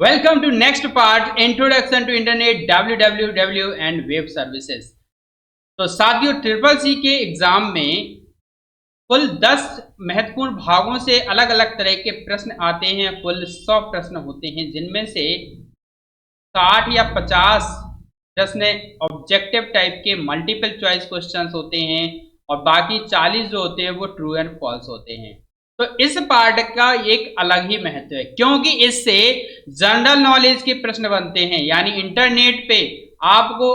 Welcome to next part, Introduction to Internet, www and Web Services। तो साथियों, triple C के exam में कुल 10 महत्वपूर्ण भागों से अलग अलग तरह के प्रश्न आते हैं। कुल 100 प्रश्न होते हैं, जिनमें से 60 या 50 प्रश्न ऑब्जेक्टिव टाइप के मल्टीपल चॉइस क्वेश्चंस होते हैं और बाकी 40 जो होते हैं वो ट्रू एंड फॉल्स होते हैं। तो इस पार्ट का एक अलग ही महत्व है, क्योंकि इससे जनरल नॉलेज के प्रश्न बनते हैं। यानी इंटरनेट पे आपको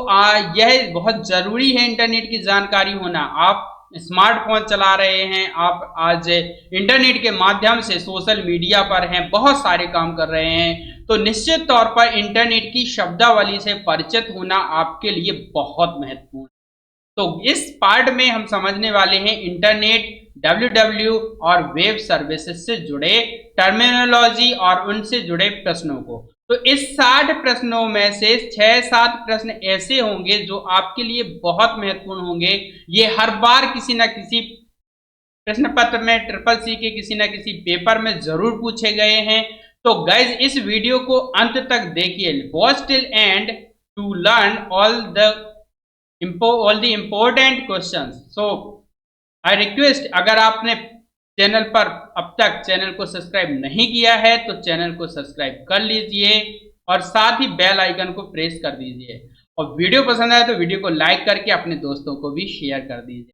यह बहुत जरूरी है, इंटरनेट की जानकारी होना। आप स्मार्टफोन चला रहे हैं, आप आज इंटरनेट के माध्यम से सोशल मीडिया पर हैं, बहुत सारे काम कर रहे हैं, तो निश्चित तौर पर इंटरनेट की शब्दावली से परिचित होना आपके लिए बहुत महत्वपूर्ण है। तो इस पार्ट में हम समझने वाले हैं इंटरनेट, डब्ल्यू और वेब सर्विसेज से जुड़े टर्मिनोलॉजी और उनसे जुड़े प्रश्नों को। तो इस 60 प्रश्नों में से 6-7 प्रश्न ऐसे होंगे जो आपके लिए बहुत महत्वपूर्ण होंगे। ये हर बार किसी न किसी प्रश्न पत्र में, ट्रिपल सी के किसी न किसी पेपर में जरूर पूछे गए हैं। तो गाइज, इस वीडियो को अंत तक देखिए, watch till end to learn all the important questions. So I request, अगर आपने चैनल पर अब तक चैनल को सब्सक्राइब नहीं किया है तो चैनल को सब्सक्राइब कर लीजिए और साथ ही बेल आइकन को प्रेस कर दीजिए, और वीडियो पसंद आए तो वीडियो को लाइक करके अपने दोस्तों को भी शेयर कर दीजिए।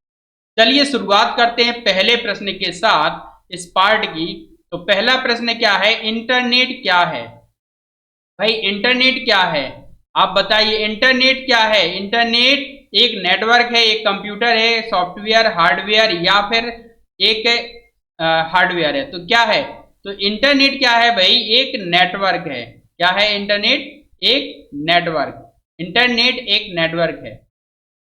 चलिए शुरुआत करते हैं पहले प्रश्न के साथ इस पार्ट की। तो पहला प्रश्न क्या है, इंटरनेट क्या है? भाई इंटरनेट क्या है, आप बताइए। इंटरनेट क्या है? इंटरनेट एक नेटवर्क है, एक कंप्यूटर है, सॉफ्टवेयर, हार्डवेयर या फिर एक हार्डवेयर है। तो क्या है? तो इंटरनेट क्या है भाई? एक नेटवर्क है। क्या है इंटरनेट? एक नेटवर्क। इंटरनेट एक नेटवर्क है।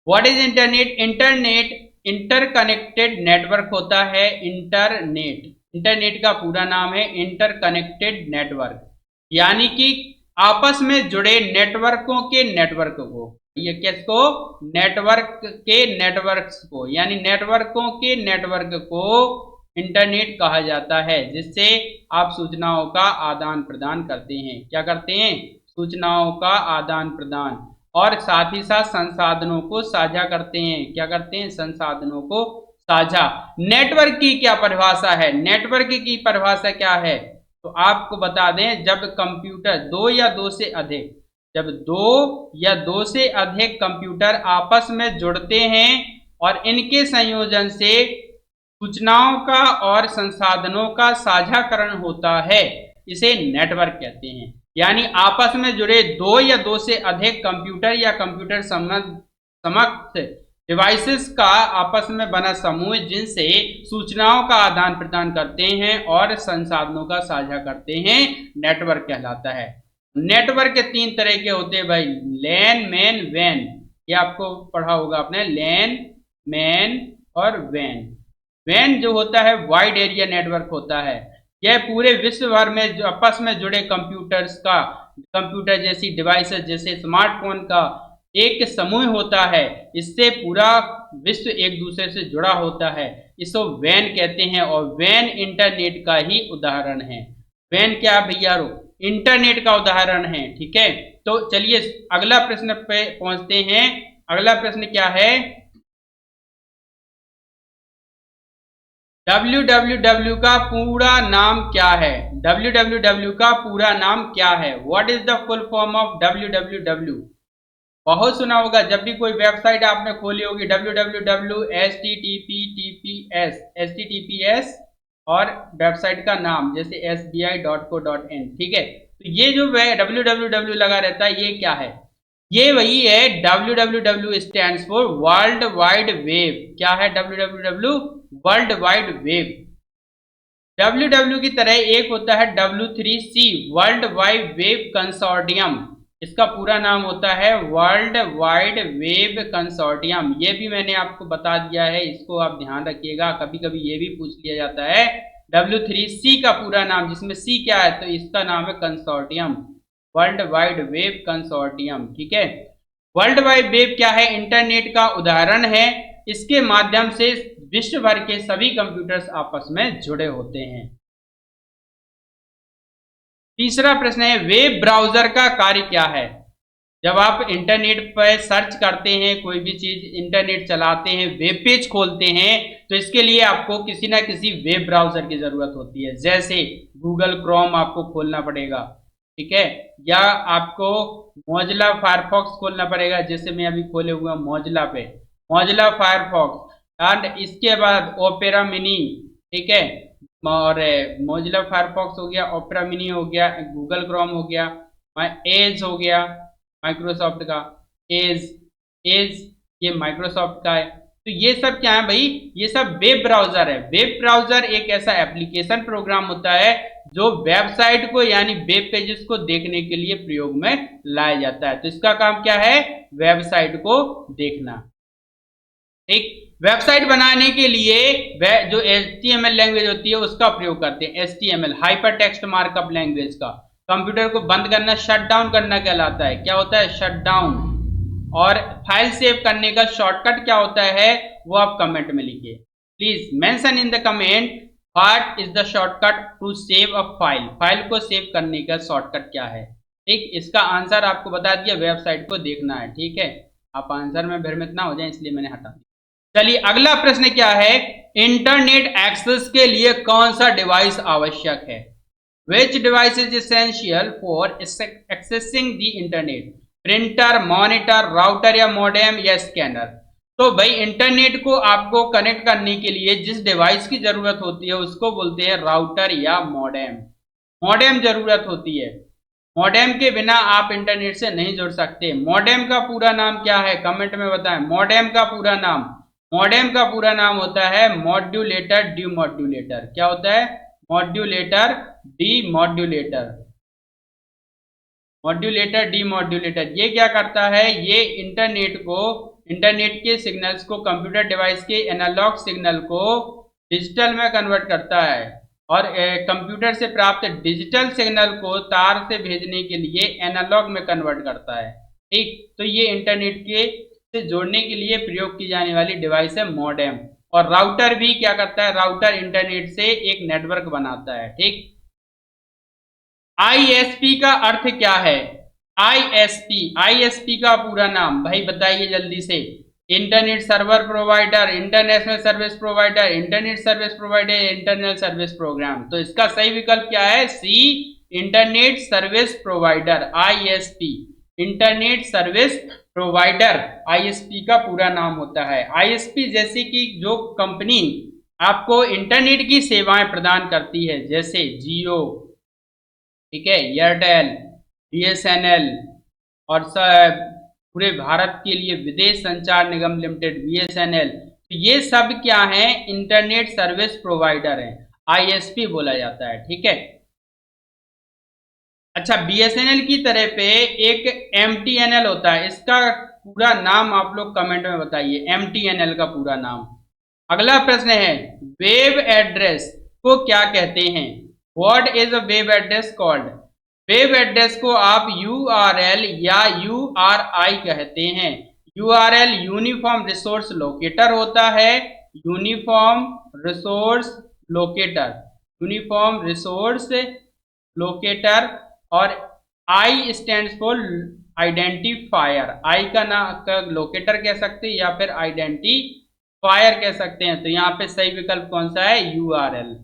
What is internet? Internet interconnected network होता है। इंटरनेट, इंटरनेट का पूरा नाम है इंटरकनेक्टेड नेटवर्क, यानी कि आपस में जुड़े नेटवर्कों के नेटवर्क को, ये किसको? नेटवर्क के नेटवर्क्स को, यानी नेटवर्कों के नेटवर्क को इंटरनेट कहा जाता है, जिससे आप सूचनाओं का आदान प्रदान करते हैं। क्या करते हैं? सूचनाओं का आदान प्रदान, और साथ ही साथ संसाधनों को साझा करते हैं। क्या करते हैं? संसाधनों को साझा। नेटवर्क की क्या परिभाषा है? नेटवर्क की परिभाषा क्या है? तो आपको बता दें, जब कंप्यूटर दो या दो से अधिक, जब दो या दो से अधिक कंप्यूटर आपस में जुड़ते हैं और इनके संयोजन से सूचनाओं का और संसाधनों का साझाकरण होता है, इसे नेटवर्क कहते हैं। यानी आपस में जुड़े दो या दो से अधिक कंप्यूटर या कंप्यूटर समक्ष डिवाइसेस का आपस में बना समूह, जिनसे सूचनाओं का आदान प्रदान करते हैं और संसाधनों का साझा करते हैं, नेटवर्क कहलाता है। नेटवर्क के 3 तरह के होते हैं भाई, लैन, मैन, वैन। ये आपको पढ़ा होगा आपने, लैन, मैन और वैन। वैन जो होता है वाइड एरिया नेटवर्क होता है। यह पूरे विश्व भर में जो आपस में जुड़े कंप्यूटर्स का, कंप्यूटर जैसी डिवाइसेस जैसे स्मार्टफोन का एक समूह होता है। इससे पूरा विश्व एक दूसरे से जुड़ा होता है, इसको वैन कहते हैं। और वैन इंटरनेट का ही उदाहरण है। वैन क्या भैया? इंटरनेट का उदाहरण है। ठीक है, तो चलिए अगला प्रश्न पे पहुंचते हैं। अगला प्रश्न क्या है? www का पूरा नाम क्या है? www का पूरा नाम क्या है? What is the full form of www? बहुत सुना होगा, जब भी कोई वेबसाइट आपने खोली होगी, www, https और वेबसाइट का नाम जैसे sbi.co.in। ठीक है, तो ये जो www लगा रहता है, ये क्या है? ये वही है, www stands for world wide web. क्या है www? World wide web. www की तरह एक होता है W3C, world wide web consortium. इसका पूरा नाम होता है वर्ल्ड वाइड वेब कंसोर्टियम। ये भी मैंने आपको बता दिया है, इसको आप ध्यान रखिएगा, कभी कभी ये भी पूछ लिया जाता है। W3C का पूरा नाम, जिसमें C क्या है, तो इसका नाम है consortium, world wide web consortium. ठीक है, वर्ल्ड वाइड वेब क्या है? इंटरनेट का उदाहरण है। इसके माध्यम से विश्व भर के सभी कंप्यूटर्स आपस में जुड़े होते हैं। तीसरा प्रश्न है वेब ब्राउजर का कार्य क्या है। जब आप इंटरनेट पर सर्च करते हैं, कोई भी चीज इंटरनेट चलाते हैं, वेब पेज खोलते हैं, तो इसके लिए आपको किसी ना किसी वेब ब्राउजर की जरूरत होती है। जैसे गूगल क्रोम आपको खोलना पड़ेगा, ठीक है, या आपको मोजिला फायरफॉक्स खोलना पड़ेगा, जैसे मैं अभी खोले हुआ मोजिला पे, मोजिला फायरफॉक्स, एंड इसके बाद ओपेरा मिनी, ठीक है, और मोजिला फायरफॉक्स हो गया, ओपेरा मिनी हो गया, गूगल क्रोम हो गया, एज हो गया माइक्रोसॉफ्ट का, एज एज ये माइक्रोसॉफ्ट का है। तो ये सब क्या है भाई, ये सब वेब ब्राउजर है। वेब ब्राउजर एक ऐसा एप्लीकेशन प्रोग्राम होता है जो वेबसाइट को यानी वेब पेजेस को देखने के लिए प्रयोग में लाया जाता है। तो इसका काम क्या है, वेबसाइट को देखना। ठीक, वेबसाइट बनाने के लिए जो HTML लैंग्वेज होती है उसका प्रयोग करते हैं। HTML hyper text markup language का कंप्यूटर को बंद करना, शट डाउन करना कहलाता है। क्या होता है, शट डाउन। और फाइल सेव करने का शॉर्टकट क्या होता है, वो आप कमेंट में लिखिए। Please mention in the comment what is the shortcut to save a file. File को सेव करने का शॉर्टकट क्या है। ठीक, इसका आंसर आपको बता दिया, वेबसाइट को देखना है। ठीक है, आप आंसर में भ्रमित ना हो जाए इसलिए मैंने हटा दिया। चलिए अगला प्रश्न क्या है, इंटरनेट एक्सेस के लिए कौन सा डिवाइस आवश्यक है। Which device is essential for accessing the internet? Printer, monitor, router या मॉडेम या स्कैनर। तो भाई इंटरनेट को आपको कनेक्ट करने के लिए जिस डिवाइस की जरूरत होती है उसको बोलते हैं राउटर या मॉडेम। मॉडेम जरूरत होती है, मॉडेम के बिना आप इंटरनेट से नहीं जुड़ सकते। मॉडेम का पूरा नाम क्या है, कमेंट में बताएं। मॉडेम का पूरा नाम, मॉडेम का पूरा नाम होता है मॉड्यूलेटर डीमॉड्यूलेटर। क्या होता है, मॉड्यूलेटर डीमॉड्यूलेटर, मॉड्यूलेटर डीमॉड्यूलेटर। ये क्या करता है, ये इंटरनेट के सिग्नल्स को, कंप्यूटर डिवाइस के एनालॉग सिग्नल को डिजिटल में कन्वर्ट करता है और कंप्यूटर से प्राप्त डिजिटल सिग्नल को तार से भेजने के लिए एनालॉग में कन्वर्ट करता है। ठीक, तो ये इंटरनेट के से जोड़ने के लिए प्रयोग की जाने वाली डिवाइस है मॉडेम। और राउटर भी क्या करता है, राउटर इंटरनेट से एक नेटवर्क बनाता है। ठीक, आईएसपी का अर्थ क्या है, आईएसपी का पूरा नाम भाई बताइए जल्दी से। Internet server provider, international service provider, internet service provider, internal service program. तो इसका सही विकल्प क्या है, C, internet service provider, ISP, internet service provider ISP का पूरा नाम होता है। आईएसपी जैसे कि जो कंपनी आपको इंटरनेट की सेवाएं प्रदान करती है, जैसे जियो, ठीक है, एयरटेल, बीएसएनएल और पूरे भारत के लिए विदेश संचार निगम लिमिटेड बीएसएनएल, तो ये सब क्या है, इंटरनेट सर्विस प्रोवाइडर है, आईएसपी बोला जाता है। ठीक है, अच्छा बीएसएनएल की तरह पे एक एमटीएनएल होता है, इसका पूरा नाम आप लोग कमेंट में बताइए, एमटीएनएल का पूरा नाम। अगला प्रश्न है वेब एड्रेस को क्या कहते हैं, what is a web address called. Web address को आप यूआरएल या यूआरआई कहते हैं। यूआरएल यूनिफॉर्म रिसोर्स लोकेटर होता है, uniform resource locator, uniform resource locator. और आई स्टैंड्स फॉर आइडेंटिफायर, आई का नाम लोकेटर कह सकते हैं या फिर आइडेंटिफायर कह सकते हैं। तो यहाँ पे सही विकल्प कौन सा है, URL.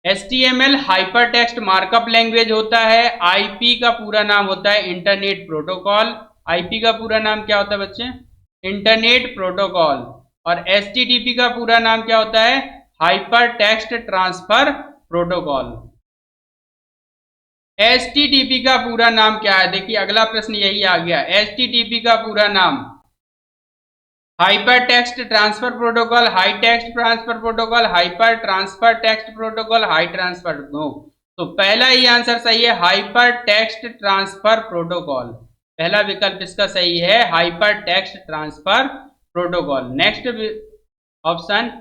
HTML hyper text markup language होता है। आईपी का पूरा नाम होता है इंटरनेट प्रोटोकॉल। आईपी का पूरा नाम क्या होता है बच्चे, इंटरनेट प्रोटोकॉल। और HTTP का पूरा नाम क्या होता है, hyper text transfer protocol. HTTP का पूरा नाम क्या है, देखिए अगला प्रश्न यही आ गया। HTTP का पूरा नाम hyper text transfer protocol, high text transfer protocol, hyper transfer text protocol, high transfer. No, तो पहला ही आंसर सही है, हाइपर टेक्स्ट ट्रांसफर प्रोटोकॉल। पहला विकल्प इसका सही है, hyper text transfer protocol. Next option,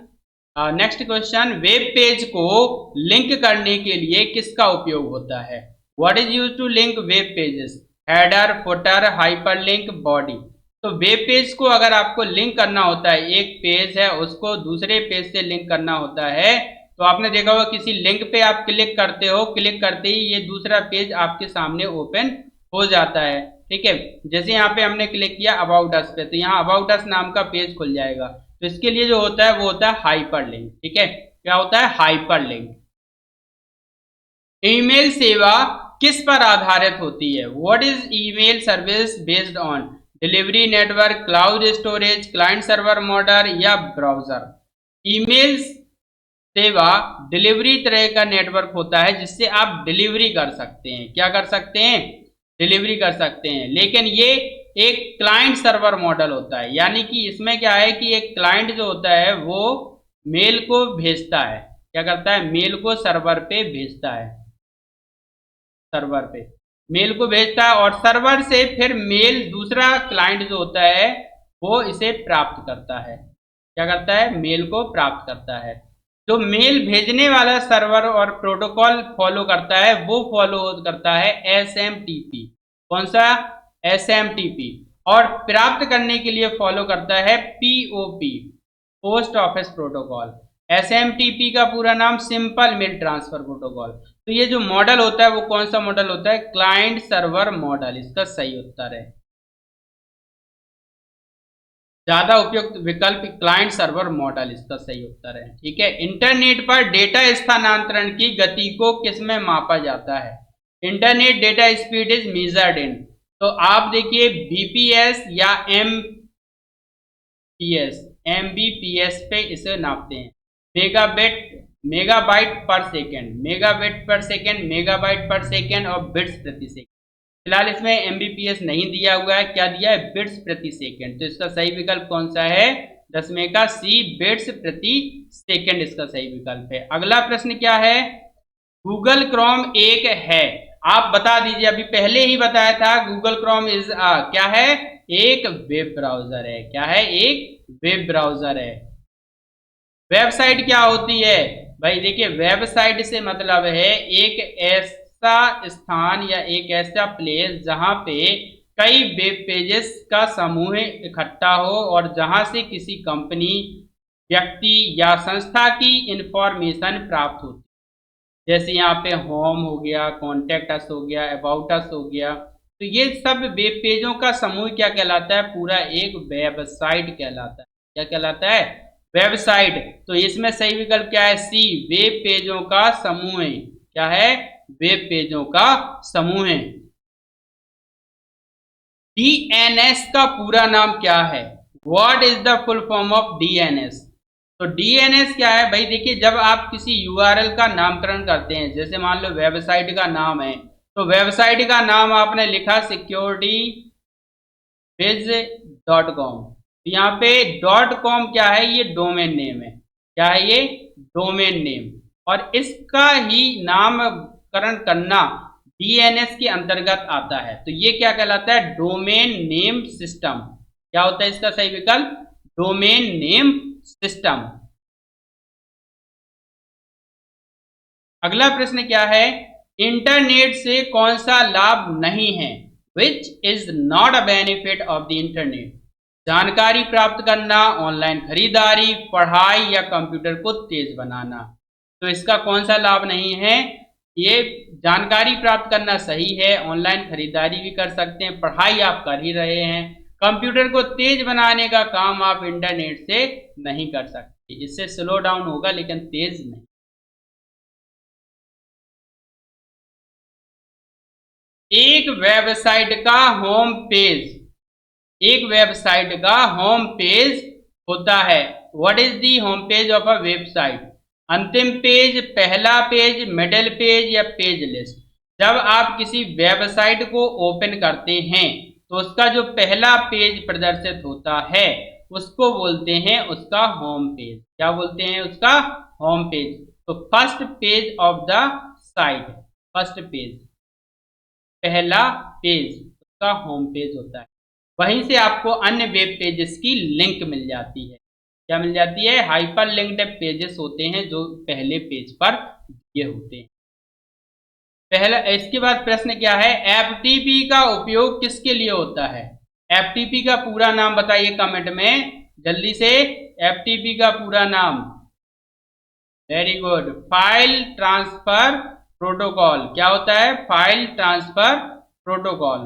next question, web page को लिंक करने के लिए किसका उपयोग होता है। What is use to link web pages, header, footer, hyperlink, body. तो वेब पेज को अगर आपको लिंक करना होता है, एक पेज है उसको दूसरे पेज से लिंक करना होता है, तो आपने देखा होगा किसी लिंक पे आप क्लिक करते हो, क्लिक करते ही ये दूसरा पेज आपके सामने ओपन हो जाता है। ठीक है, जैसे यहाँ पे हमने क्लिक किया अबाउट अस पे, तो यहाँ अबाउट अस नाम का पेज खुल जाएगा। तो इसके लिए जो होता है वो होता है हाइपरलिंक। ठीक है, क्या होता है? हाइपरलिंक। ईमेल सेवा किस पर आधारित होती है? What is email service based on? Delivery network, cloud storage, client server model या ब्राउजर? ईमेल सेवा डिलीवरी तरह का नेटवर्क होता है जिससे आप डिलीवरी कर सकते हैं। क्या कर सकते हैं? डिलीवरी कर सकते हैं। लेकिन ये एक क्लाइंट सर्वर मॉडल होता है, यानी कि इसमें क्या है कि एक क्लाइंट जो होता है वो मेल को भेजता है। क्या करता है? मेल को सर्वर पे भेजता है, सर्वर पे मेल को भेजता है और सर्वर से फिर मेल दूसरा क्लाइंट जो होता है वो इसे प्राप्त करता है। क्या करता है? मेल को प्राप्त करता है। जो मेल भेजने वाला सर्वर और प्रोटोकॉल फॉलो करता है वो फॉलो करता है एसएमटीपी। कौन सा? एसएमटीपी। और प्राप्त करने के लिए फॉलो करता है POP, post office protocol. SMTP का पूरा नाम सिंपल मेल ट्रांसफर प्रोटोकॉल। तो ये जो मॉडल होता है वो कौन सा मॉडल होता है? क्लाइंट सर्वर मॉडल इसका सही उत्तर है। ज्यादा उपयुक्त विकल्प क्लाइंट सर्वर मॉडल इसका सही उत्तर है। ठीक है, इंटरनेट पर डेटा स्थानांतरण की गति को किसमें मापा जाता है? Internet data speed is measured in, तो आप देखिए बीपीएस या एमपीएस, एमबीपीएस पे इसे नापते हैं। मेगाबिट, मेगाबाइट पर सेकेंड, मेगाबिट पर सेकेंड, मेगाबाइट पर सेकेंड और बिट्स प्रति सेकेंड। फिलहाल इसमें एमबीपीएस नहीं दिया हुआ है, क्या दिया है? बिट्स प्रति सेकेंड। तो इसका सही विकल्प कौन सा है? 10वें का सी, बिट्स प्रति सेकेंड इसका सही विकल्प है। अगला प्रश्न क्या है? गूगल क्रोम एक है, आप बता दीजिए। अभी पहले ही बताया था गूगल क्रोम इज क्या है? एक वेब ब्राउजर है। क्या है? एक वेब ब्राउजर है। वेबसाइट क्या होती है? भाई देखिए, वेबसाइट से मतलब है एक ऐसा स्थान या एक ऐसा प्लेस जहां पे कई वेब पेजेस का समूह इकट्ठा हो और जहां से किसी कंपनी, व्यक्ति या संस्था की इंफॉर्मेशन प्राप्त होती है। जैसे यहाँ पे होम हो गया, कॉन्टेक्ट अस हो गया, अबाउट अस हो गया। तो ये सब वेब पेजों का समूह क्या कहलाता है? पूरा एक वेबसाइट कहलाता है। क्या कहलाता है? वेबसाइट। तो इसमें सही विकल्प क्या है? सी, वेब पेजों का समूह है। क्या है? वेब पेजों का समूह है। डीएनएस का पूरा नाम क्या है? What is the full form of DNS? तो डीएनएस क्या है भाई? देखिए, जब आप किसी यूआरएल का नामकरण करते हैं, जैसे मान लो वेबसाइट का नाम है, तो वेबसाइट का नाम आपने लिखा securitybiz.com, तो यहाँ पे .com क्या है? ये डोमेन नेम है। क्या है ये? Domain name. और इसका ही नामकरण करना डीएनएस के अंतर्गत आता है। तो ये क्या कहलाता है? Domain name system. क्या होता है इसका सही विकल्प? Domain name system. अगला प्रश्न क्या है? इंटरनेट से कौन सा लाभ नहीं है? Which is not a benefit of the internet? जानकारी प्राप्त करना, ऑनलाइन खरीदारी, पढ़ाई या कंप्यूटर को तेज बनाना। तो इसका कौन सा लाभ नहीं है? ये जानकारी प्राप्त करना सही है, ऑनलाइन खरीदारी भी कर सकते हैं, पढ़ाई आप कर ही रहे हैं, कंप्यूटर को तेज बनाने का काम आप इंटरनेट से नहीं कर सकते। इससे स्लो डाउन होगा लेकिन तेज नहीं। एक वेबसाइट का होम पेज, एक वेबसाइट का होम पेज होता है। What is the home page of a website? अंतिम पेज, पहला पेज, मिडिल पेज या पेज लिस्ट? जब आप किसी वेबसाइट को ओपन करते हैं तो उसका जो पहला पेज प्रदर्शित होता है उसको बोलते हैं उसका होम पेज। क्या बोलते हैं? उसका होम पेज। तो first page of the site, first page, पहला पेज उसका होम पेज होता है। वहीं से आपको अन्य वेब पेजेस की लिंक मिल जाती है। क्या मिल जाती है? हाइपर लिंक्ड पेजेस होते हैं जो पहले पेज पर दिए होते हैं। पहला, इसके बाद प्रश्न क्या है? एफटीपी का उपयोग किसके लिए होता है? एफटीपी का पूरा नाम बताइए कमेंट में जल्दी से। एफटीपी का पूरा नाम very good. File transfer protocol क्या होता है? File transfer protocol.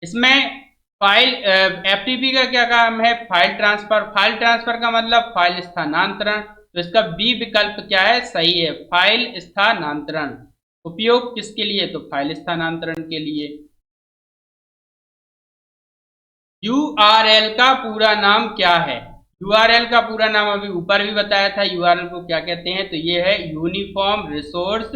इसमें फाइल एफटीपी का क्या काम है? File transfer. फाइल ट्रांसफर का मतलब फाइल स्थानांतरण, तो इसका बी विकल्प क्या है? सही है, फाइल स्थानांतरण। उपयोग किसके लिए? तो फाइल स्थानांतरण के लिए। यूआरएल का पूरा नाम क्या है? यूआरएल का पूरा नाम अभी ऊपर भी बताया था, यूआरएल को क्या कहते हैं, तो ये है uniform resource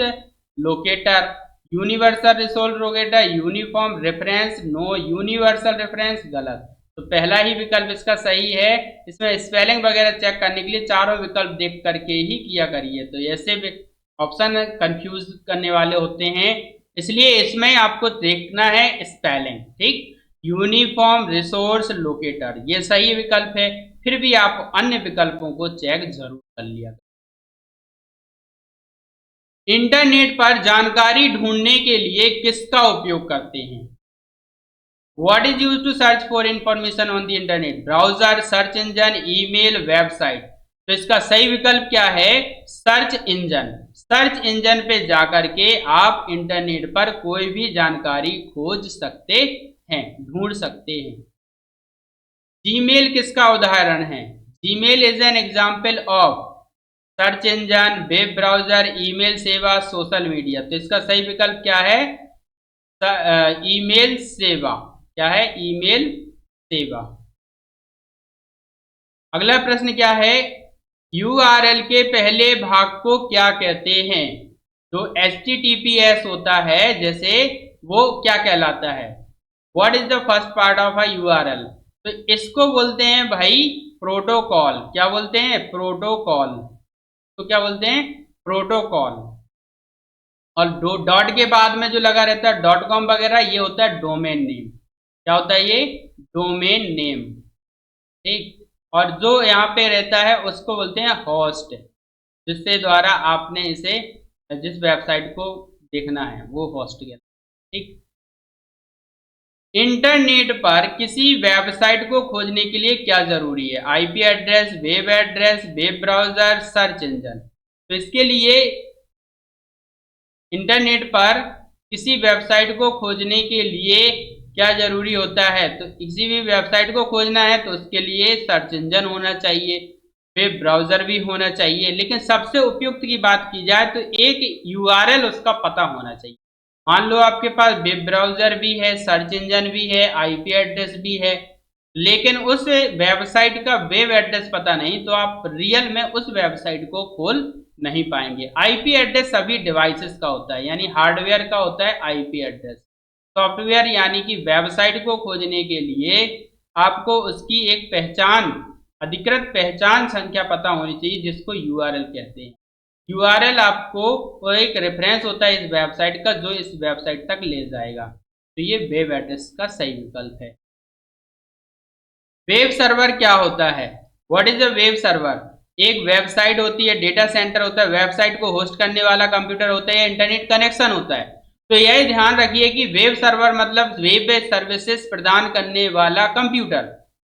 locator. Universal resource locator, uniform reference, no universal reference, गलत। तो पहला ही विकल्प इसका सही है। इसमें स्पेलिंग वगैरह चेक करने के लिए चारों विकल्प देख करके ही किया करिए, तो ऐसे ऑप्शन कंफ्यूज करने वाले होते हैं, इसलिए इसमें आपको देखना है स्पेलिंग। ठीक, यूनिफॉर्म रिसोर्स लोकेटर ये सही विकल्प है, फिर भी आप अन्य विकल्पों को चेक जरूर कर लिया। इंटरनेट पर जानकारी ढूंढने के लिए किसका उपयोग करते हैं? What is use to search for information on the internet? Browser, search engine, email, website. तो इसका सही विकल्प क्या है? Search engine. सर्च इंजन पे जाकर के आप इंटरनेट पर कोई भी जानकारी खोज सकते हैं, ढूंढ सकते हैं। जीमेल किसका उदाहरण है? Gmail is an example of search engine, web browser, email सेवा, सोशल मीडिया। तो इसका सही विकल्प क्या है? ईमेल सेवा। क्या है? ईमेल सेवा। अगला प्रश्न क्या है? यूआरएल के पहले भाग को क्या कहते हैं? जो HTTPS होता है जैसे, वो क्या कहलाता है? What is the first part of a URL? तो इसको बोलते हैं भाई प्रोटोकॉल। क्या बोलते हैं? प्रोटोकॉल। तो क्या बोलते हैं? प्रोटोकॉल। और डॉट के बाद में जो लगा रहता है डॉट कॉम वगैरह, ये होता है डोमेन नेम। क्या होता है ये? Domain name. ठीक, और जो यहाँ पे रहता है उसको बोलते हैं होस्ट, जिसके द्वारा आपने इसे, जिस वेबसाइट को देखना है वो होस्ट के। ठीक, इंटरनेट पर किसी वेबसाइट को खोजने के लिए क्या जरूरी है? IP address, web browser, search engine. तो इसके लिए इंटरनेट पर किसी वेबसाइट को खोजने के लिए क्या जरूरी होता है? तो किसी भी वेबसाइट को खोजना है तो उसके लिए सर्च इंजन होना चाहिए, वेब ब्राउजर भी होना चाहिए, लेकिन सबसे उपयुक्त की बात की जाए तो एक यूआरएल उसका पता होना चाहिए। मान लो आपके पास वेब ब्राउजर भी है, सर्च इंजन भी है, आईपी एड्रेस भी है, लेकिन उस वेबसाइट का वेब एड्रेस पता नहीं, तो आप रियल में उस वेबसाइट को खोल नहीं पाएंगे। आईपी एड्रेस सभी डिवाइसेस का होता है, यानी हार्डवेयर का होता है आईपी एड्रेस। सॉफ्टवेयर यानी कि वेबसाइट को खोजने के लिए आपको उसकी एक पहचान, अधिकृत पहचान संख्या पता होनी चाहिए, जिसको यूआरएल कहते हैं। यूआरएल आपको एक रेफरेंस होता है इस वेबसाइट का, जो इस वेबसाइट तक ले जाएगा। तो ये वेब एड्रेस का सही विकल्प है। वेब सर्वर क्या होता है? What is a web server? एक वेबसाइट होती है, डेटा सेंटर होता है, वेबसाइट को होस्ट करने वाला कंप्यूटर होता है, इंटरनेट कनेक्शन होता है। तो यह ध्यान रखिए कि वेब सर्वर मतलब वेब सर्विसेज प्रदान करने वाला कंप्यूटर।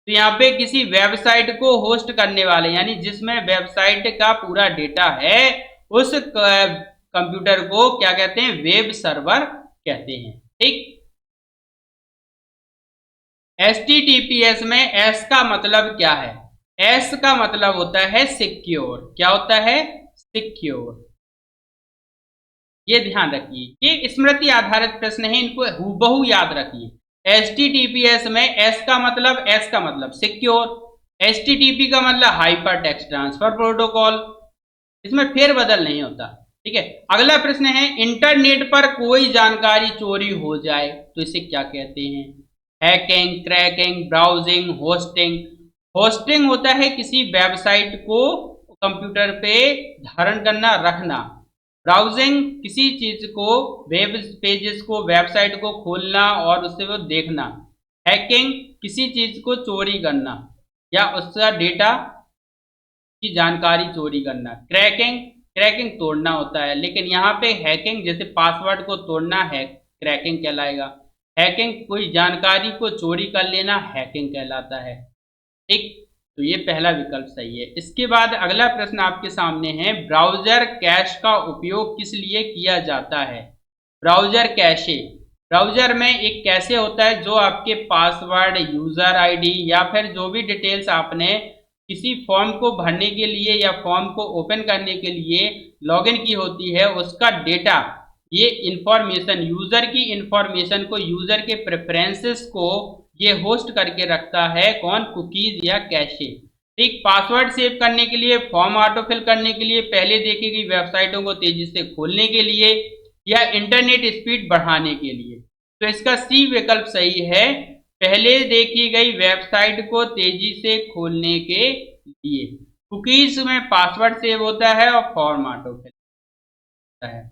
तो यहाँ पे किसी वेबसाइट को होस्ट करने वाले, यानी जिसमें वेबसाइट का पूरा डेटा है, उस कंप्यूटर को क्या कहते हैं? वेब सर्वर कहते हैं। ठीक, HTTPS में एस का मतलब क्या है? एस का मतलब होता है सिक्योर। क्या होता है? सिक्योर। ये ध्यान रखिए, ये स्मृति आधारित प्रश्न है, इनको हूबहू याद रखिए। HTTPS में एस का मतलब सिक्योर, HTTP का मतलब हाइपर टेक्स्ट ट्रांसफर प्रोटोकॉल, इसमें फेरबदल नहीं होता। ठीक है, अगला प्रश्न है, इंटरनेट पर कोई जानकारी चोरी हो जाए तो इसे क्या कहते हैं? Hacking, cracking, browsing, hosting. Hosting होता है किसी वेबसाइट को कंप्यूटर पे धारण करना, रखना। ब्राउजिंग किसी चीज को, वेब पेजेस को, वेबसाइट को खोलना और उससे वो देखना। हैकिंग किसी चीज को चोरी करना या उसका डेटा की जानकारी चोरी करना। क्रैकिंग, क्रैकिंग तोड़ना होता है, लेकिन यहाँ पे हैकिंग जैसे पासवर्ड को तोड़ना है क्रैकिंग कहलाएगा। हैकिंग कोई जानकारी को चोरी कर लेना हैकिंग कहलाता है। ठीक, तो ये पहला विकल्प सही है। इसके बाद अगला प्रश्न आपके सामने है, ब्राउजर कैश का उपयोग किस लिए किया जाता है? ब्राउजर कैशे, ब्राउजर में एक कैशे होता है जो आपके पासवर्ड, यूजर आईडी या फिर जो भी डिटेल्स आपने किसी फॉर्म को भरने के लिए या फॉर्म को ओपन करने के लिए लॉगिन की होती है, उसका डेटा, ये इंफॉर्मेशन, यूजर की इंफॉर्मेशन को, यूजर के प्रेफरेंसेस को ये होस्ट करके रखता है कौन? कुकीज या कैशे। ठीक, पासवर्ड सेव करने के लिए, फॉर्म ऑटोफिल करने के लिए, पहले देखी गई वेबसाइटों को तेजी से खोलने के लिए या इंटरनेट स्पीड बढ़ाने के लिए। तो इसका सी विकल्प सही है, पहले देखी गई वेबसाइट को तेजी से खोलने के लिए। कुकीज में पासवर्ड सेव होता है और फॉर्म ऑटोफिल होता है।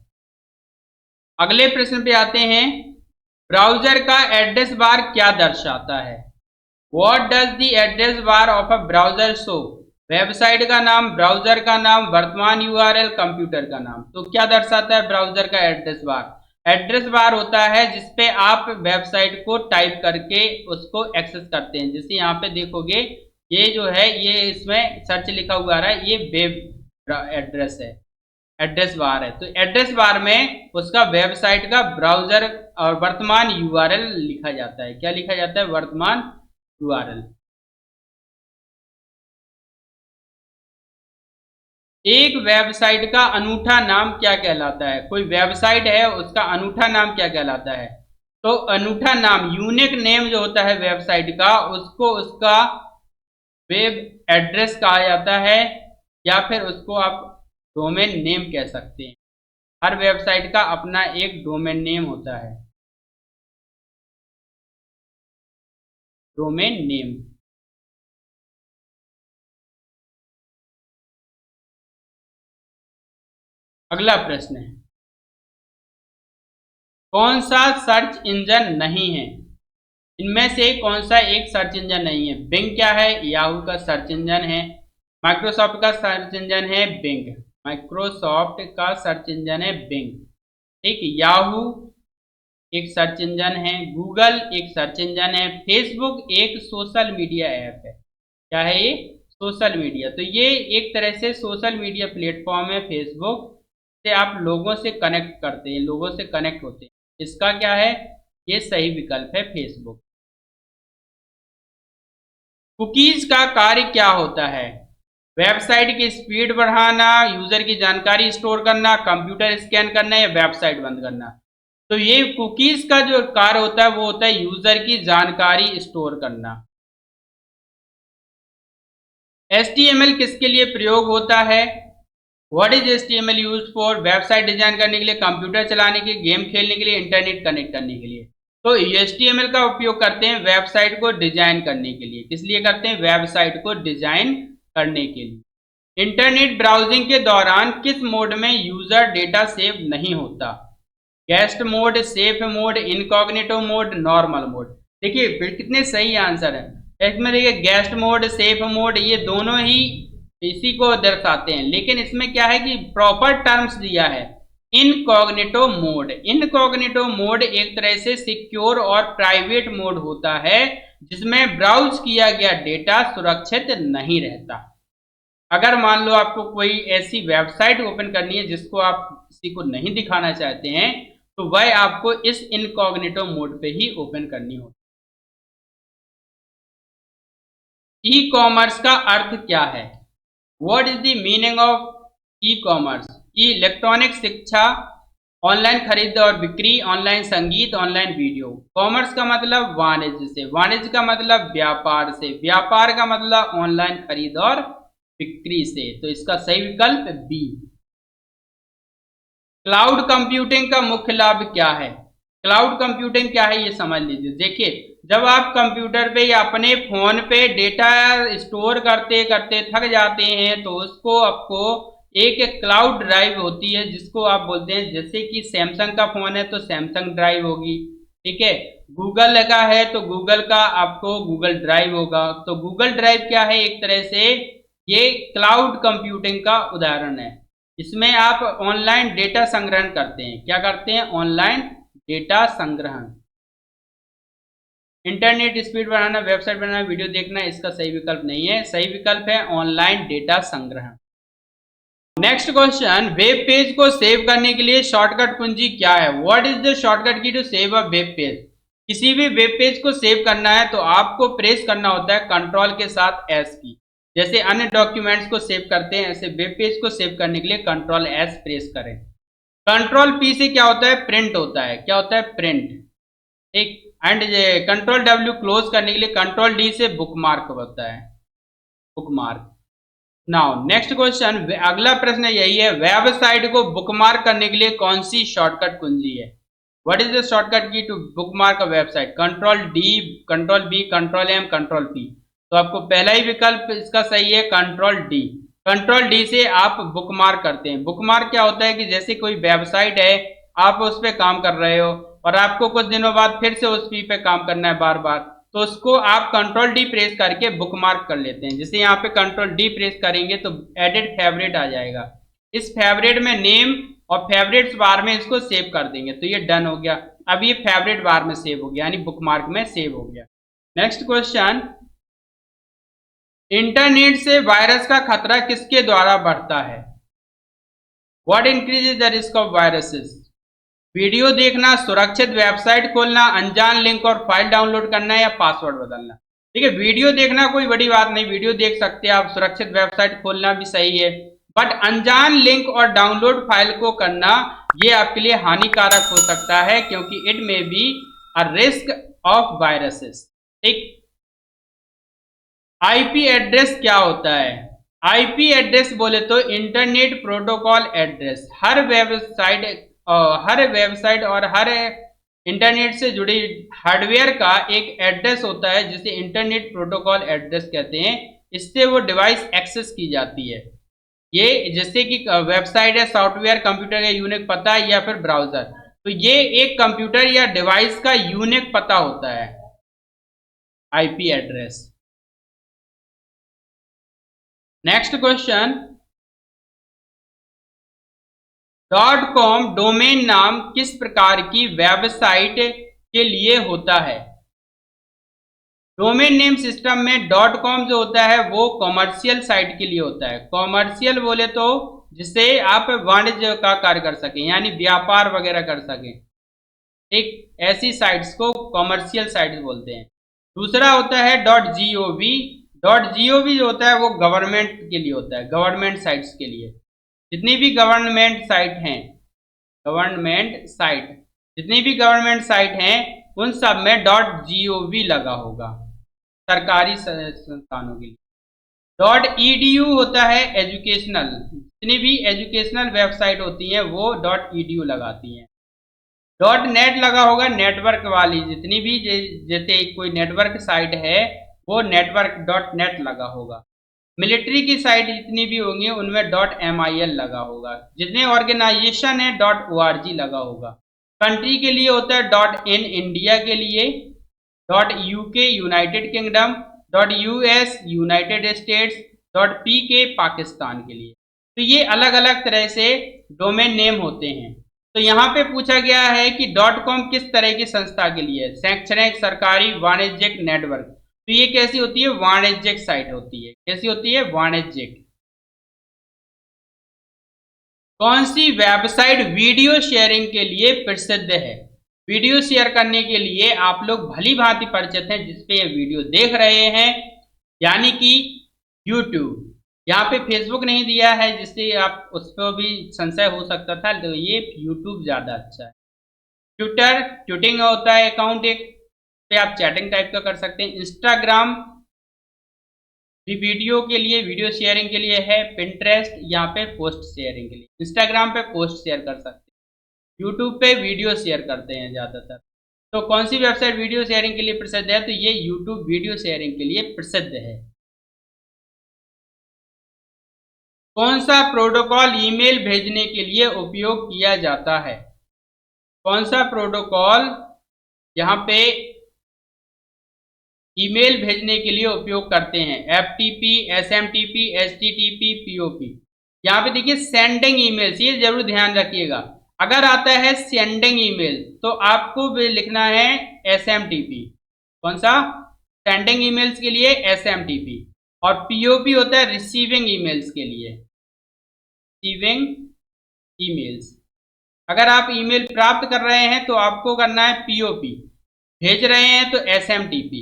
अगले प्रश्न पे आते हैं, ब्राउजर का एड्रेस बार क्या दर्शाता है? What does the address bar of a browser show? Website का नाम, ब्राउजर का नाम, वर्तमान यूआरएल, कंप्यूटर का नाम। तो क्या दर्शाता है ब्राउजर का एड्रेस बार? एड्रेस बार होता है जिसपे आप वेबसाइट को टाइप करके उसको एक्सेस करते हैं। जैसे यहाँ पे देखोगे, ये जो है, ये इसमें सर्च लिखा हुआ आ रहा है, ये वेब एड्रेस है, एड्रेस बार है। तो एड्रेस बार में उसका वेबसाइट का ब्राउजर और वर्तमान यूआरएल लिखा जाता है। क्या लिखा जाता है? वर्तमान यूआरएल। एक वेबसाइट का अनूठा नाम क्या कहलाता है? कोई वेबसाइट है, उसका अनूठा नाम क्या कहलाता है? तो अनूठा नाम, यूनिक नेम जो होता है वेबसाइट का, उसको उसका वेब एड्रेस कहा जाता है, या फिर उसको आप डोमेन नेम कह सकते हैं। हर वेबसाइट का अपना एक डोमेन नेम होता है, डोमेन नेम। अगला प्रश्न है, कौन सा सर्च इंजन नहीं है? इनमें से कौन सा एक सर्च इंजन नहीं है? बिंग क्या है? याहू का सर्च इंजन है। माइक्रोसॉफ्ट का सर्च इंजन है बिंग, माइक्रोसॉफ्ट का सर्च इंजन है बिंग। ठीक, याहू एक सर्च इंजन है, गूगल एक सर्च इंजन है, फेसबुक एक सोशल मीडिया ऐप है। क्या है ये? Social media. तो ये एक तरह से सोशल मीडिया प्लेटफॉर्म है फेसबुक, से आप लोगों से कनेक्ट करते हैं, लोगों से कनेक्ट होते हैं। इसका क्या है? ये सही विकल्प है, फेसबुक। कुकीज का कार्य क्या होता है? वेबसाइट की स्पीड बढ़ाना, यूजर की जानकारी स्टोर करना, कंप्यूटर स्कैन करना या वेबसाइट बंद करना। तो ये कुकीज का जो कार्य होता है वो होता है यूजर की जानकारी स्टोर करना। HTML किसके लिए प्रयोग होता है? What is HTML use for? Website design करने के लिए, कंप्यूटर चलाने के लिए, गेम खेलने के लिए, इंटरनेट कनेक्ट करने के लिए। तो HTML का उपयोग करते हैं वेबसाइट को डिजाइन करने के लिए। किस लिए करते हैं? वेबसाइट को डिजाइन करने के लिए। इंटरनेट ब्राउजिंग के दौरान किस मोड में यूजर डेटा सेव नहीं होता? Guest mode, safe mode, incognito mode, normal mode. देखिए कितने सही आंसर है इसमें। देखिए गेस्ट मोड, सेफ मोड, ये दोनों ही इसी को दर्शाते हैं, लेकिन इसमें क्या है कि प्रॉपर टर्म्स दिया है। इनकॉग्निटो मोड, इनकॉग्निटो मोड एक तरह से सिक्योर और प्राइवेट मोड होता है जिसमें ब्राउज किया गया डेटा सुरक्षित नहीं रहता। अगर मान लो आपको कोई ऐसी वेबसाइट ओपन करनी है जिसको आप किसी को नहीं दिखाना चाहते हैं, तो वह आपको इस इनकॉग्निटो मोड पे ही ओपन करनी होगी। ई कॉमर्स का अर्थ क्या है? What is the meaning of e commerce? Electronic शिक्षा, ऑनलाइन खरीद और बिक्री, ऑनलाइन संगीत, ऑनलाइन वीडियो। कॉमर्स का मतलब वाणिज्य से, वाणिज्य का मतलब व्यापार से, व्यापार का मतलब ऑनलाइन खरीद और बिक्री से। तो इसका सही विकल्प बी। क्लाउड कंप्यूटिंग का मुख्य लाभ क्या है? क्लाउड कंप्यूटिंग क्या है ये समझ लीजिए। देखिए, जब आप कंप्यूटर पे या अपने फोन पे डेटा स्टोर करते करते थक जाते हैं तो उसको आपको एक क्लाउड ड्राइव होती है जिसको आप बोलते हैं, जैसे कि सैमसंग का फोन है तो सैमसंग ड्राइव होगी, ठीक है। गूगल का है तो गूगल का आपको गूगल ड्राइव होगा। तो गूगल ड्राइव क्या है? एक तरह से ये क्लाउड कंप्यूटिंग का उदाहरण है। इसमें आप ऑनलाइन डेटा संग्रहण करते हैं। क्या करते हैं? ऑनलाइन डेटा संग्रहण। इंटरनेट स्पीड बढ़ाना, वेबसाइट बनाना, वीडियो देखना, इसका सही विकल्प नहीं है। सही विकल्प है ऑनलाइन डेटा संग्रहण। नेक्स्ट क्वेश्चन, वेब पेज को सेव करने के लिए शॉर्टकट कुंजी क्या है? What is the shortcut key to save a web page? किसी भी वेब पेज को सेव करना है तो आपको प्रेस करना होता है कंट्रोल के साथ एस की। जैसे अन्य डॉक्यूमेंट्स को सेव करते हैं, ऐसे वेब पेज को सेव करने के लिए कंट्रोल एस प्रेस करें। कंट्रोल पी से क्या होता है? प्रिंट होता है। क्या होता है? प्रिंट। ठीक। एंड कंट्रोल डब्ल्यू क्लोज करने के लिए कंट्रोल डी से बुकमार्क होता है, बुकमार्क। नाउ नेक्स्ट क्वेश्चन, अगला प्रश्न यही है, वेबसाइट को बुकमार्क करने के लिए कौन सी शॉर्टकट कुंजी है? What is the shortcut key to bookmark a website? Control D, control B, control M, control P. तो आपको पहला ही विकल्प इसका सही है, कंट्रोल डी। कंट्रोल डी से आप बुकमार्क करते हैं। बुकमार्क क्या होता है कि जैसे कोई वेबसाइट है, आप उस पर काम कर रहे हो और आपको कुछ दिनों बाद फिर से उस पे काम करना है बार बार, तो उसको आप कंट्रोल डी प्रेस करके बुकमार्क कर लेते हैं। जैसे यहाँ पे कंट्रोल डी प्रेस करेंगे तो एडिट फेवरेट आ जाएगा। इस फेवरेट में नेम और फेवरेट्स बार में इसको सेव कर देंगे तो ये डन हो गया। अब ये फेवरेट बार में सेव हो गया, यानी बुकमार्क में सेव हो गया। नेक्स्ट क्वेश्चन, इंटरनेट से वायरस का खतरा किसके द्वारा बढ़ता है? What increases the risk of viruses? Video देखना, सुरक्षित वेबसाइट खोलना, अनजान लिंक और फाइल डाउनलोड करना या पासवर्ड बदलना। ठीक है, वीडियो देखना कोई बड़ी बात नहीं, वीडियो देख सकते हैं आप। सुरक्षित वेबसाइट खोलना भी सही है, बट अनजान लिंक और डाउनलोड फाइल को करना ये आपके लिए हानिकारक हो सकता है, क्योंकि it may be a risk of viruses. ठीक। आईपी एड्रेस क्या होता है? आईपी एड्रेस बोले तो इंटरनेट प्रोटोकॉल एड्रेस। हर वेबसाइट और हर इंटरनेट से जुड़ी हार्डवेयर का एक एड्रेस होता है जिसे इंटरनेट प्रोटोकॉल एड्रेस कहते हैं। इससे वो डिवाइस एक्सेस की जाती है। ये जैसे कि वेबसाइट है, सॉफ्टवेयर, कंप्यूटर का यूनिक पता या फिर ब्राउजर, तो ये एक कंप्यूटर या डिवाइस का यूनिक पता होता है, IP address. Next question, .com domain नाम किस प्रकार की वेबसाइट के लिए होता है? डोमेन नेम सिस्टम में .com जो होता है वो कॉमर्शियल साइट के लिए होता है। कॉमर्शियल बोले तो जिससे आप वाणिज्य का कार्य कर सकें, यानी व्यापार वगैरह कर सकें। एक ऐसी साइट्स को कॉमर्शियल साइट्स बोलते हैं। दूसरा होता है .gov। .gov जो होता है वो गवर्नमेंट के लिए होता है, गवर्नमेंट साइट्स के लिए। जितनी भी गवर्नमेंट साइट हैं, गवर्नमेंट साइट, जितनी भी गवर्नमेंट साइट हैं उन सब में .gov लगा होगा, सरकारी संस्थानों के लिए। .edu होता है एजुकेशनल, जितनी भी एजुकेशनल वेबसाइट होती हैं वो .edu लगाती हैं। .net लगा होगा नेटवर्क वाली, जितनी भी जैसे कोई नेटवर्क साइट है वो नेटवर्क .net लगा होगा। मिलिट्री की साइट जितनी भी होंगी उनमें .mil लगा होगा। जितने ऑर्गेनाइजेशन है .org लगा होगा। कंट्री के लिए होता है .in इंडिया के लिए, .uk United kingdom, .us United states, .pk Pakistan के लिए। तो ये अलग अलग तरह से डोमेन नेम होते हैं। तो यहाँ पे पूछा गया है कि .com किस तरह की संस्था के लिए है? शैक्षणिक, सरकारी, वाणिज्यिक, नेटवर्क। तो ये कैसी होती है? वाणिज्यिक साइट होती है। कैसी होती है? वाणिज्यिक। कौन सी वेबसाइट वीडियो शेयरिंग के लिए प्रसिद्ध है? वीडियो शेयर करने के लिए आप लोग भली भांति परिचित हैं, जिसपे ये वीडियो देख रहे हैं, यानी कि YouTube। यहाँ पे फेसबुक नहीं दिया है, जिससे आप उस पर भी संशय हो सकता था, तो ये YouTube ज्यादा अच्छा है। ट्विटर, ट्वीटिंग होता है अकाउंट, एक पे आप चैटिंग टाइप का कर सकते हैं। इंस्टाग्राम भी वीडियो के लिए, वीडियो शेयरिंग के लिए है। पिंटरेस्ट यहाँ पे पोस्ट शेयरिंग के लिए, इंस्टाग्राम पे पोस्ट शेयर कर सकते हैं। यूट्यूब पे वीडियो शेयर करते हैं ज़्यादातर। तो कौन सी वेबसाइट वीडियो शेयरिंग के लिए प्रसिद्ध है? तो ये यूट्यूब वीडियो शेयरिंग के लिए प्रसिद्ध है। कौन सा प्रोटोकॉल ईमेल भेजने के लिए उपयोग किया जाता है? कौन सा प्रोटोकॉल यहाँ पे ईमेल भेजने के लिए उपयोग करते हैं? FTP, SMTP, HTTP, POP। यहाँ पे देखिए सेंडिंग ईमेल, ये जरूर ध्यान रखिएगा। अगर आता है सेंडिंग ईमेल तो आपको भी लिखना है SMTP। कौन सा? सेंडिंग ईमेल्स के लिए SMTP, और POP होता है रिसीविंग ईमेल्स के लिए, रिसीविंग ईमेल्स। अगर आप ईमेल प्राप्त कर रहे हैं तो आपको करना है POP, भेज रहे हैं तो SMTP।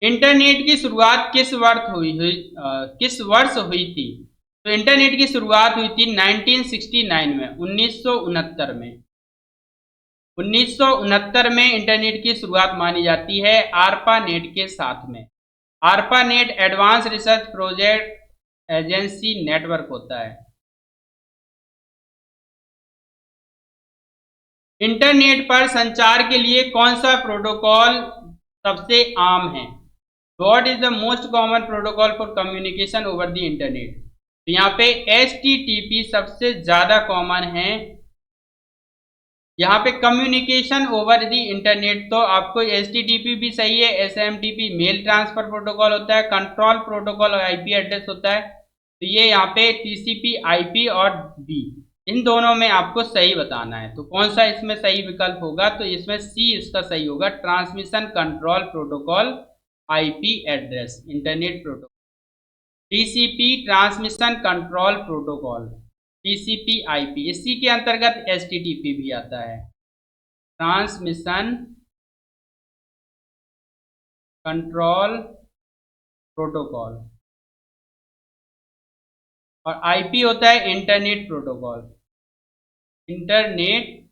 इंटरनेट की शुरुआत किस वर्ष हुई थी? तो इंटरनेट की शुरुआत हुई थी 1969 में, 1969 में। 1969 में इंटरनेट की शुरुआत मानी जाती है आरपा नेट के साथ में। आरपा net advance research project agency network होता है। इंटरनेट पर संचार के लिए कौन सा प्रोटोकॉल सबसे आम है? What is the most common protocol for communication over the internet? तो यहाँ पे HTTP सबसे ज्यादा कॉमन है। यहाँ पे कम्युनिकेशन ओवर द इंटरनेट, तो आपको HTTP भी सही है, SMTP मेल ट्रांसफर प्रोटोकॉल होता है, कंट्रोल प्रोटोकॉल और IP एड्रेस होता है। तो ये यहाँ पे TCP IP और B, इन दोनों में आपको सही बताना है। तो कौन सा इसमें सही विकल्प होगा? तो इसमें C इसका सही होगा, transmission control protocol IP address internet protocol, TCP transmission control protocol, TCP IP, इसी के अंतर्गत HTTP भी आता है, ट्रांसमिशन कंट्रोल प्रोटोकॉल, और IP होता है इंटरनेट प्रोटोकॉल, इंटरनेट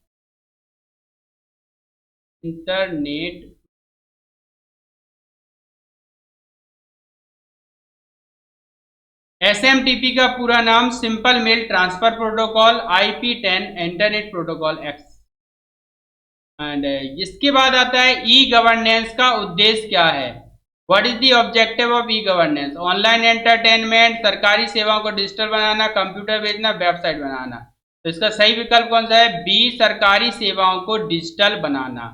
SMTP का पूरा नाम simple mail transfer protocol, IP10 internet protocol X. And इसके बाद आता है ई गवर्नेंस का उद्देश्य क्या है? What is the objective of e governance? Online entertainment, सरकारी सेवाओं को डिजिटल बनाना, कंप्यूटर भेजना, वेबसाइट बनाना। तो इसका सही विकल्प कौन सा है? बी, सरकारी सेवाओं को डिजिटल बनाना।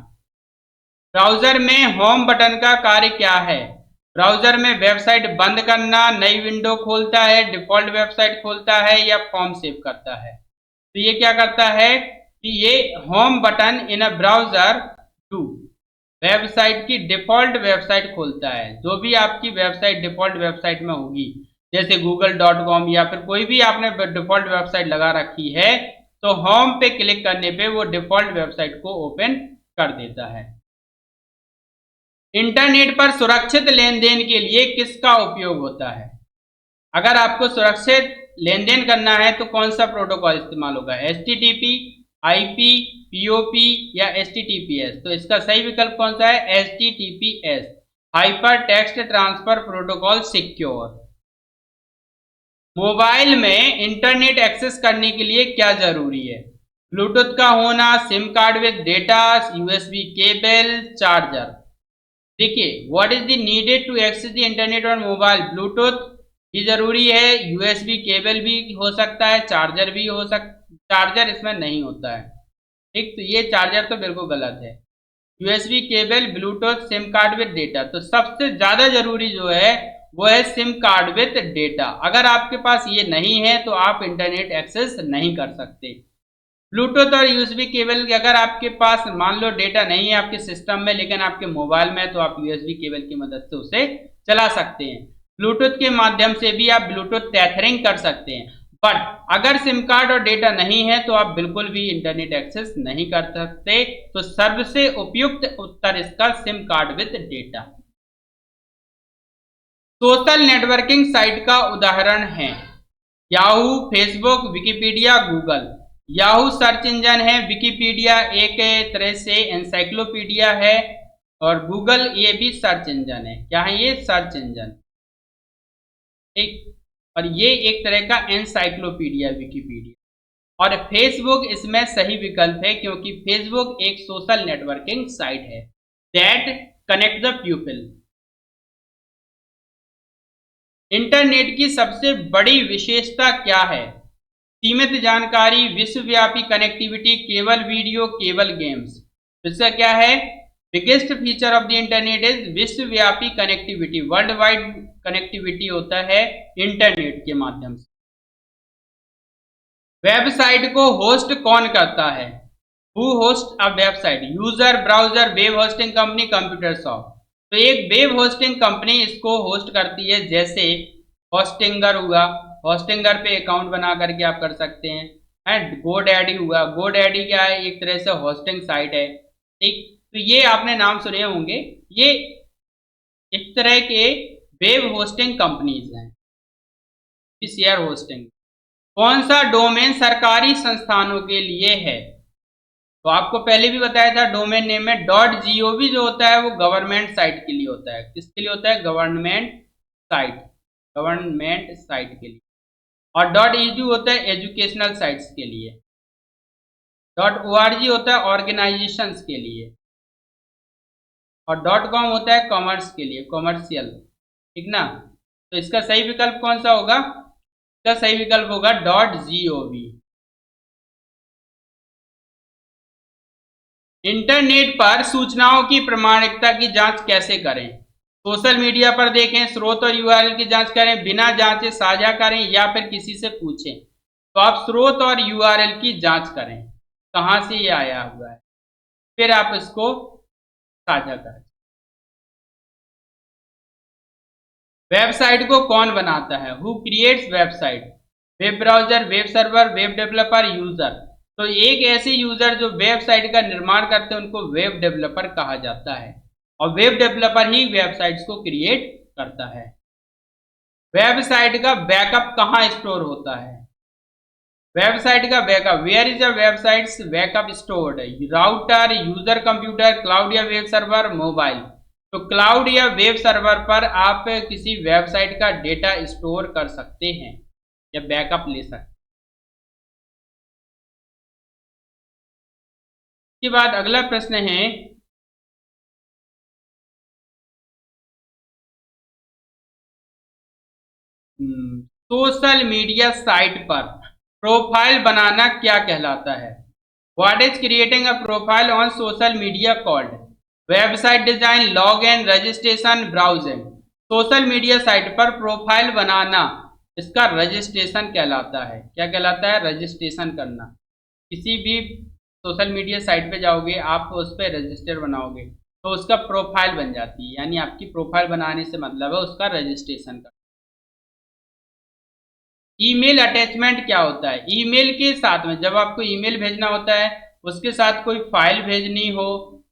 ब्राउजर में होम बटन का कार्य क्या है? ब्राउजर में वेबसाइट बंद करना, नई विंडो खोलता है, डिफॉल्ट वेबसाइट खोलता है, या फॉर्म सेव करता है। तो ये क्या करता है कि ये home button in a browser to website की डिफॉल्ट वेबसाइट खोलता है। जो भी आपकी वेबसाइट डिफॉल्ट वेबसाइट में होगी, जैसे google.com या फिर कोई भी आपने डिफॉल्ट वेबसाइट लगा रखी है, तो होम पे क्लिक करने पे वो डिफॉल्ट वेबसाइट को ओपन कर देता है। इंटरनेट पर सुरक्षित लेन देन के लिए किसका उपयोग होता है? अगर आपको सुरक्षित लेन देन करना है तो कौन सा प्रोटोकॉल इस्तेमाल होगा? HTTP, IP, POP या HTTPS? तो इसका सही विकल्प कौन सा है? HTTPS, hyper text transfer protocol secure. Mobile में इंटरनेट एक्सेस करने के लिए क्या जरूरी है? ब्लूटूथ का होना, SIM card with data, USB cable, charger. देखिए, what is the needed to access the internet on mobile? Bluetooth भी जरूरी है, USB केबल भी हो सकता है, चार्जर भी हो चार्जर इसमें नहीं होता है, ठीक। तो ये चार्जर तो बिल्कुल गलत है। USB cable, Bluetooth, SIM card with data. तो सबसे ज्यादा जरूरी जो है वो है सिम कार्ड विद डेटा। अगर आपके पास ये नहीं है तो आप इंटरनेट एक्सेस नहीं कर सकते। ब्लूटूथ और USB केबल, अगर आपके पास मान लो डेटा नहीं है आपके सिस्टम में लेकिन आपके मोबाइल में, तो आप USB केबल की मदद से उसे चला सकते हैं। ब्लूटूथ के माध्यम से भी आप ब्लूटूथ टेथरिंग कर सकते हैं। बट अगर सिम कार्ड और डेटा नहीं है तो आप बिल्कुल भी इंटरनेट एक्सेस नहीं कर सकते। तो सबसे उपयुक्त उत्तर इसका SIM card with data. Social networking site का उदाहरण है Yahoo, Facebook, Wikipedia, Google. Yahoo search engine है, विकिपीडिया एक तरह से एनसाइक्लोपीडिया है, और गूगल ये भी सर्च इंजन है। क्या है ये? सर्च इंजन, ठीक। और ये एक तरह का एनसाइक्लोपीडिया विकिपीडिया। और फेसबुक इसमें सही विकल्प है क्योंकि फेसबुक एक सोशल नेटवर्किंग साइट है that connect the people. Internet की सबसे बड़ी विशेषता क्या है? सीमित जानकारी, विश्वव्यापी कनेक्टिविटी, केवल वीडियो, केवल गेम्स। इसका क्या है? Biggest feature of the internet is विश्वव्यापी कनेक्टिविटी। वर्ल्ड वाइड कनेक्टिविटी होता है इंटरनेट के माध्यम से। वेबसाइट को होस्ट कौन करता है? Who host a website, user, browser, web hosting company, computer shop. तो एक वेब होस्टिंग कंपनी इसको होस्ट करती है, जैसे होस्टिंगर हुआ, होस्टिंगर पे अकाउंट बना करके आप कर सकते हैं। एंड गोडैडी हुआ, गोडैडी क्या है, एक तरह से होस्टिंग साइट है, ठीक। तो ये आपने नाम सुने होंगे, ये एक तरह के वेब होस्टिंग कंपनीज हैं, शेयर होस्टिंग। कौन सा डोमेन सरकारी संस्थानों के लिए है? तो आपको पहले भी बताया था, डोमेन नेम में .gov जो होता है वो गवर्नमेंट साइट के लिए होता है। किसके लिए होता है? गवर्नमेंट साइट, गवर्नमेंट साइट के लिए। और .edu होता है एजुकेशनल साइट्स के लिए। .org होता है ऑर्गेनाइजेशंस के लिए। और .com होता है कॉमर्स के लिए, कॉमर्शियल, ठीक ना। तो इसका सही विकल्प कौन सा होगा? इसका सही विकल्प होगा .gov। इंटरनेट पर सूचनाओं की प्रामाणिकता की जांच कैसे करें? सोशल मीडिया पर देखें, स्रोत और यूआरएल की जांच करें, बिना जांचे साझा करें, या फिर किसी से पूछें। तो आप स्रोत और यूआरएल की जांच करें, कहां से ये आया हुआ है, फिर आप इसको साझा करें। वेबसाइट को कौन बनाता है? Who creates website? Web browser, web server, web developer, user. तो एक ऐसे यूजर जो वेबसाइट का निर्माण करते हैं उनको वेब डेवलपर कहा जाता है, और वेब डेवलपर ही वेबसाइट्स को क्रिएट करता है। वेबसाइट का बैकअप कहाँ स्टोर होता है? वेबसाइट का backup, where is a website's backup stored? Router, user computer, cloud या वेब सर्वर, मोबाइल। तो क्लाउड या वेब सर्वर पर आप किसी वेबसाइट का डेटा स्टोर कर सकते हैं या बैकअप ले सकते हैं। इसके बाद अगला प्रश्न है, सोशल मीडिया साइट पर प्रोफाइल बनाना क्या कहलाता है? What is creating a profile on social media called? Website design, log in, registration, browsing. Social media site पर प्रोफाइल बनाना, इसका रजिस्ट्रेशन कहलाता है। क्या कहलाता है? रजिस्ट्रेशन करना। किसी भी सोशल मीडिया साइट पे जाओगे, आप उस पर रजिस्टर बनाओगे तो उसका प्रोफाइल बन जाती है, यानी आपकी प्रोफाइल बनाने से मतलब है उसका रजिस्ट्रेशन का। ईमेल अटैचमेंट क्या होता है? ईमेल के साथ में जब आपको ईमेल भेजना होता है, उसके साथ कोई फाइल भेजनी हो,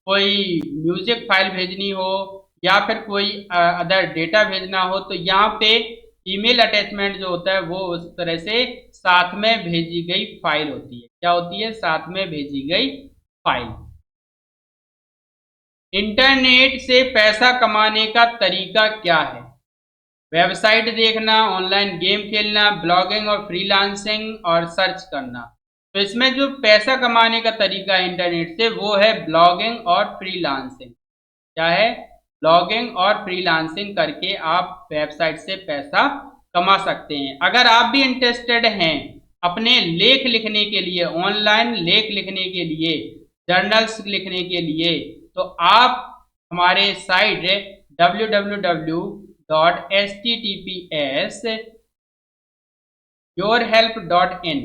कोई म्यूजिक फाइल भेजनी हो, या फिर कोई अदर डेटा भेजना हो, तो यहाँ पे ईमेल अटैचमेंट जो होता है वो उस तरह से साथ में भेजी गई फाइल होती है। क्या होती है? साथ में भेजी गई फाइल। इंटरनेट से पैसा कमाने का तरीका क्या है? वेबसाइट देखना, ऑनलाइन गेम खेलना, ब्लॉगिंग और फ्रीलांसिंग, और सर्च करना। तो इसमें जो पैसा कमाने का तरीका है इंटरनेट से, वो है ब्लॉगिंग और फ्रीलांसिंग। क्या है? ब्लॉगिंग और फ्रीलांसिंग करके आप वेबसाइट से पैसा कमा सकते हैं। अगर आप भी इंटरेस्टेड हैं अपने लेख लिखने के लिए, ऑनलाइन लेख लिखने के लिए, जर्नल्स लिखने के लिए, तो आप हमारे साइट www.https yourhelp.in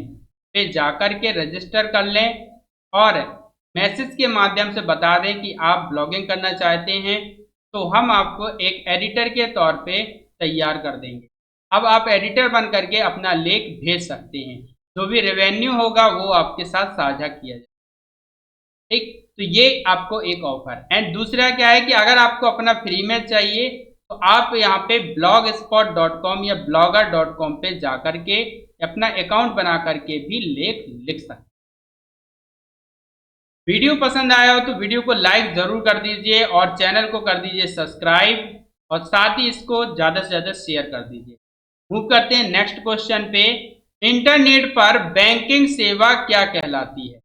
पे जाकर के रजिस्टर कर लें और मैसेज के माध्यम से बता दें कि आप ब्लॉगिंग करना चाहते हैं, तो हम आपको एक एडिटर के तौर पे तैयार कर देंगे। अब आप एडिटर बन करके अपना लेख भेज सकते हैं, जो भी रेवेन्यू होगा वो आपके साथ साझा किया जाए, ठीक। तो ये आपको एक ऑफर। एंड दूसरा क्या है कि अगर आपको अपना फ्री में चाहिए तो आप यहाँ पे blogspot.com या blogger.com पे जाकर के अपना अकाउंट बना करके भी लेख लिख सकते हैं। वीडियो पसंद आया हो तो वीडियो को लाइक जरूर कर दीजिए और चैनल को कर दीजिए सब्सक्राइब, और साथ ही इसको ज़्यादा से ज़्यादा शेयर कर दीजिए। मूव करते हैं नेक्स्ट क्वेश्चन पे। इंटरनेट पर बैंकिंग सेवा क्या कहलाती है?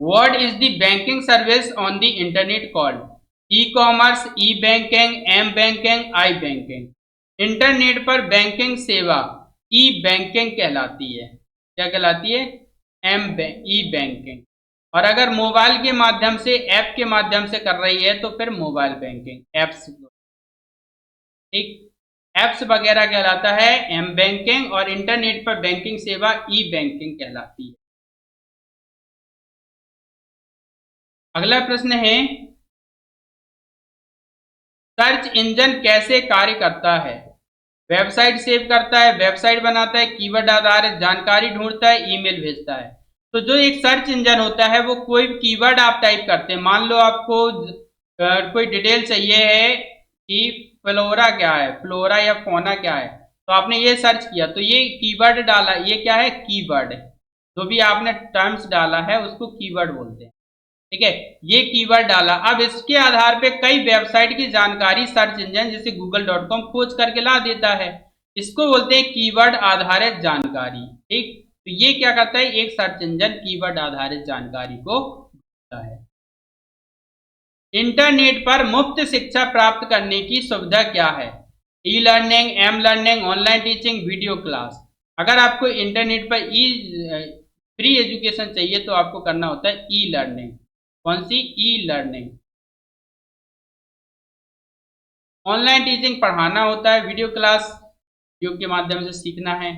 What is the banking service on the internet called? E-commerce, e-banking, m-banking, i-banking. Internet पर बैंकिंग सेवा ई-बैंकिंग कहलाती है। क्या कहलाती है? ई-बैंकिंग। और अगर मोबाइल के माध्यम से, ऐप के माध्यम से कर रही है तो फिर मोबाइल बैंकिंग, एप्स, ठीक। एप्स वगैरह कहलाता है एम-बैंकिंग, और इंटरनेट पर बैंकिंग सेवा ई-बैंकिंग कहलाती है। अगला प्रश्न है, सर्च इंजन कैसे कार्य करता है? वेबसाइट सेव करता है, वेबसाइट बनाता है, कीवर्ड आधारित जानकारी ढूंढता है, ईमेल भेजता है। तो जो एक सर्च इंजन होता है वो कोई कीवर्ड आप टाइप करते हैं, मान लो आपको कोई डिटेल चाहिए है कि फ्लोरा क्या है, फ्लोरा या फोना क्या है, तो आपने ये सर्च किया तो ये कीवर्ड डाला, ये क्या है, कीवर्ड। जो भी आपने टर्म्स डाला है उसको कीवर्ड बोलते हैं। ठीक है, ये कीवर्ड डाला, अब इसके आधार पे कई वेबसाइट की जानकारी सर्च इंजन जैसे गूगल.com खोज करके ला देता है। इसको बोलते हैं कीवर्ड आधारित जानकारी। ठीक, तो ये क्या करता है, एक सर्च इंजन कीवर्ड आधारित जानकारी को ढूंढता है। इंटरनेट पर मुफ्त शिक्षा प्राप्त करने की सुविधा क्या है? E learning, am learning, online teaching, video class. अगर आपको इंटरनेट पर फ्री एजुकेशन चाहिए तो आपको करना होता है ई लर्निंग। कौन सी? E learning. ऑनलाइन टीचिंग पढ़ाना होता है, वीडियो क्लास यूट्यूब के माध्यम से सीखना है।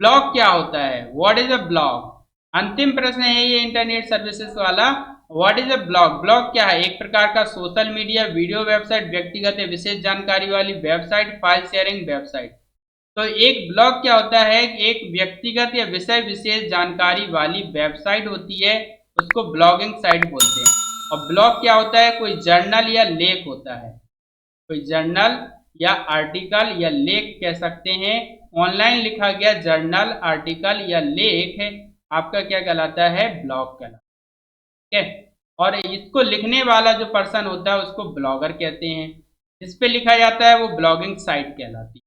ब्लॉग क्या होता है? What is a blog? अंतिम प्रश्न है ये इंटरनेट सर्विसेज वाला। What is a blog? Blog क्या है? एक प्रकार का सोशल मीडिया, वीडियो वेबसाइट, व्यक्तिगत या विशेष जानकारी वाली वेबसाइट, फाइल शेयरिंग वेबसाइट। तो एक ब्लॉग क्या होता है? एक व्यक्तिगत या विषय विशेष जानकारी वाली वेबसाइट होती है, उसको ब्लॉगिंग साइट बोलते हैं। और ब्लॉग क्या होता है? कोई जर्नल या लेख होता है, कोई जर्नल या आर्टिकल या लेख कह सकते हैं। ऑनलाइन लिखा गया जर्नल, आर्टिकल या लेख आपका क्या कहलाता है? ब्लॉग कहलाता है। ठीक है, और इसको लिखने वाला जो पर्सन होता है उसको ब्लॉगर कहते हैं। जिस पे लिखा जाता है वो ब्लॉगिंग साइट कहलाती है।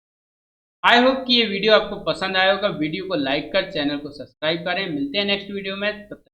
आई होप कि ये वीडियो आपको पसंद आया होगा। वीडियो को लाइक कर चैनल को सब्सक्राइब करें। मिलते हैं नेक्स्ट वीडियो में, तब तक